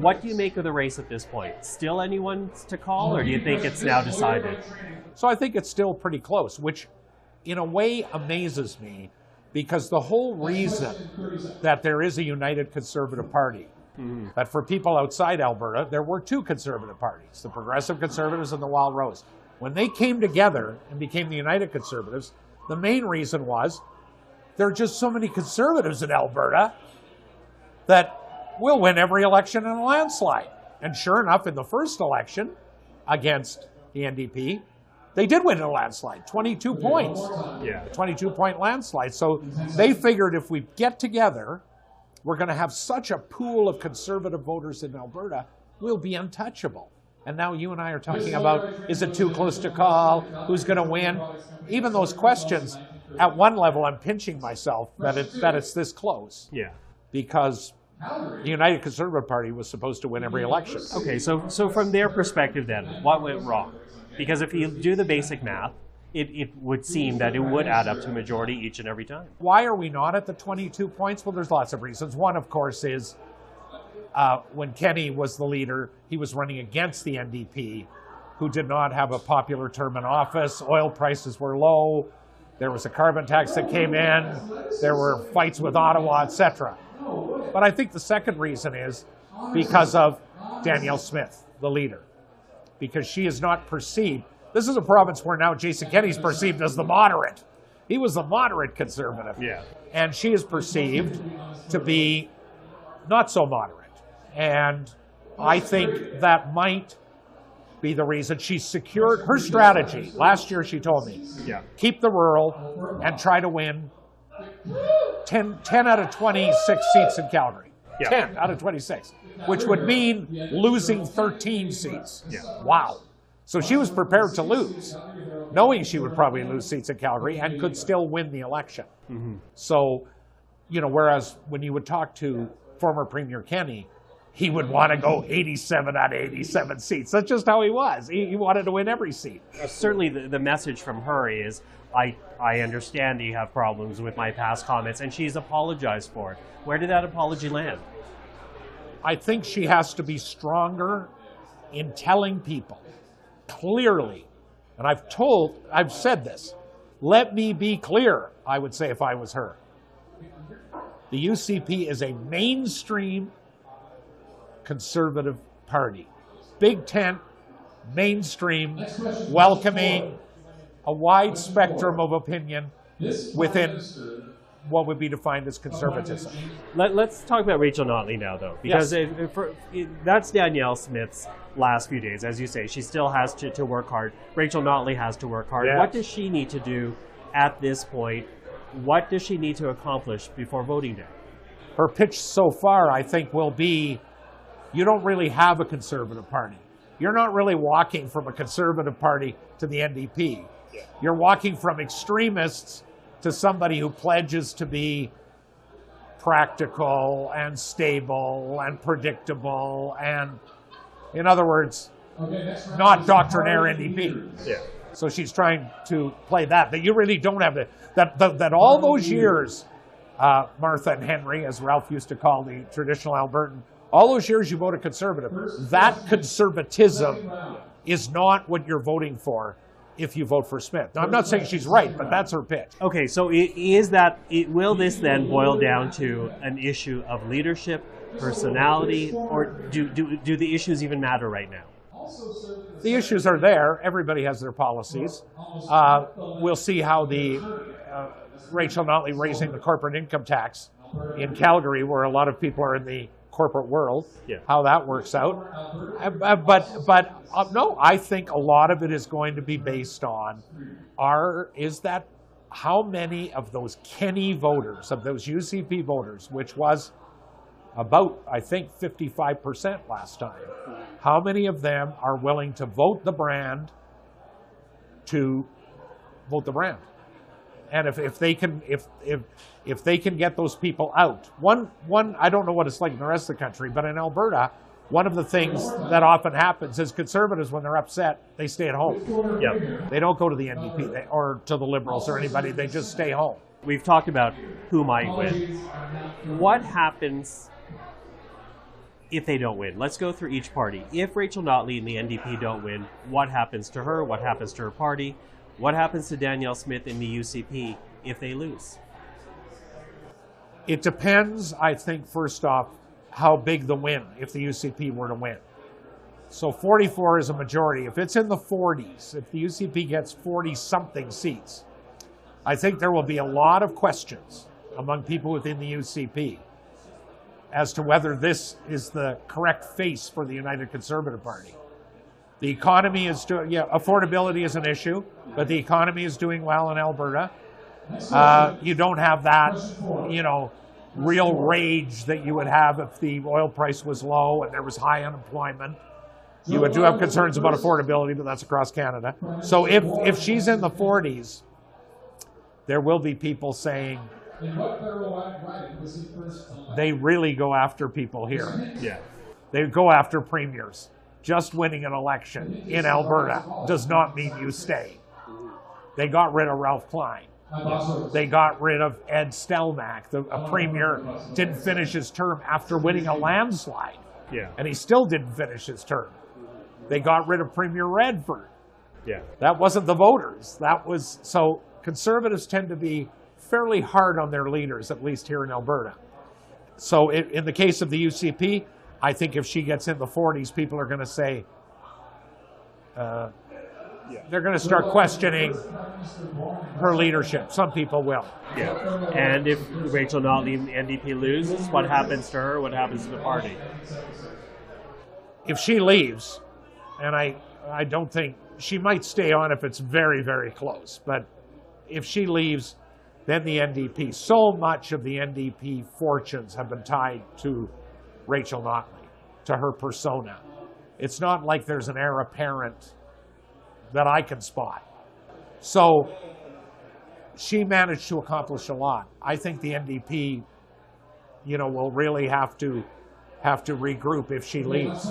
What do you make of the race at this point? Still anyone to call, or do you think it's now decided? So I think it's still pretty close, which in a way amazes me, because the whole reason that there is a united Conservative Party, that for people outside Alberta, there were two Conservative parties, the Progressive Conservatives and the Wild Rose. When they came together and became the United Conservatives, the main reason was there are just so many Conservatives in Alberta that we'll win every election in a landslide. And sure enough, in the first election against the NDP, they did win a landslide, 22 points. Yeah. 22-point landslide. So they figured if we get together, we're going to have such a pool of Conservative voters in Alberta, we'll be untouchable. And now you and I are talking about, is it too close to call? Who's going to win? Even those questions, at one level, I'm pinching myself that it's this close. Yeah. Because the United Conservative Party was supposed to win every election. Okay, so from their perspective then, what went wrong? Because if you do the basic math, it would seem that it would add up to a majority each and every time. Why are we not at the 22 points? Well, there's lots of reasons. One, of course, is when Kenny was the leader, he was running against the NDP, who did not have a popular term in office. Oil prices were low. There was a carbon tax that came in. There were fights with Ottawa, etc. But I think the second reason is because of Danielle Smith, the leader, because she is not perceived. This is a province where now Jason Kenney's perceived as the moderate. He was the moderate Conservative. Yeah. And she is perceived to be not so moderate. And I think that might be the reason she secured her strategy. Last year she told me, keep the rural and try to win 10 out of 26 seats in Calgary. 10 out of 26, which would mean losing 13 seats. Wow. So she was prepared to lose, knowing she would probably lose seats in Calgary and could still win the election. So, whereas when you would talk to former Premier Kenney, he would want to go 87 out of 87 seats. That's just how he was. He wanted to win every seat. Certainly the message from her is, I understand that you have problems with my past comments, and she's apologized for it. Where did that apology land? I think she has to be stronger in telling people clearly, and I've said this, let me be clear, I would say if I was her. The UCP is a mainstream Conservative Party. Big tent, mainstream, welcoming, a wide spectrum of opinion within what would be defined as conservatism. Let's talk about Rachel Notley now, though, because that's Danielle Smith's last few days. As you say, she still has to work hard. Rachel Notley has to work hard. Yes. What does she need to do at this point? What does she need to accomplish before voting day? Her pitch so far, I think, will be, you don't really have a Conservative Party. You're not really walking from a Conservative Party to the NDP. You're walking from extremists to somebody who pledges to be practical and stable and predictable and, in other words, not doctrinaire NDP. Yeah. So she's trying to play that you really don't have that all those years, Martha and Henry, as Ralph used to call the traditional Albertan, all those years you voted Conservative. That conservatism is not what you're voting for if you vote for Smith. Now, I'm not saying she's right, but that's her pitch. Okay, so will this then boil down to an issue of leadership, personality, or do the issues even matter right now? The issues are there. Everybody has their policies. We'll see how the Rachel Notley raising the corporate income tax in Calgary, where a lot of people are in the corporate world, how that works out. No, I think a lot of it is going to be based on how many of those Kenney voters, of those UCP voters, which was about, I think, 55% last time, how many of them are willing to vote the brand And if they can get those people out, one I don't know what it's like in the rest of the country, but in Alberta, one of the things that often happens is Conservatives, when they're upset, they stay at home. Yep. They don't go to the NDP or to the Liberals or anybody. They just stay home. We've talked about who might win. What happens if they don't win. Let's go through each party. If Rachel Notley and the NDP don't win, what happens to her? What happens to her party? What happens to Danielle Smith in the UCP if they lose? It depends, I think, first off, how big the win if the UCP were to win. So 44 is a majority. If it's in the 40s, if the UCP gets 40-something seats, I think there will be a lot of questions among people within the UCP as to whether this is the correct face for the United Conservative Party. The economy is doing, affordability is an issue, but the economy is doing well in Alberta. You don't have that, real rage that you would have if the oil price was low and there was high unemployment. You do have concerns about affordability, but that's across Canada. So if she's in the 40s, there will be people saying they really go after people here. Yeah. They go after premiers. Just winning an election in Alberta does not mean you stay. They got rid of Ralph Klein. They got rid of Ed Stelmach. A premier didn't finish his term after winning a landslide. Yeah. And he still didn't finish his term. They got rid of Premier Redford. Yeah. That wasn't the voters. So Conservatives tend to be fairly hard on their leaders, at least here in Alberta. So in the case of the UCP, I think if she gets in the 40s, people are going to say, they're going to start questioning her leadership. Some people will. Yeah. And if Rachel Notley and the NDP loses, what happens to her? What happens to the party? If she leaves, and I don't think, she might stay on if it's very, very close, but if she leaves, then the NDP, so much of the NDP fortunes have been tied to Rachel Notley, to her persona. It's not like there's an heir apparent that I can spot. So she managed to accomplish a lot. I think the NDP, will really have to regroup if she leaves.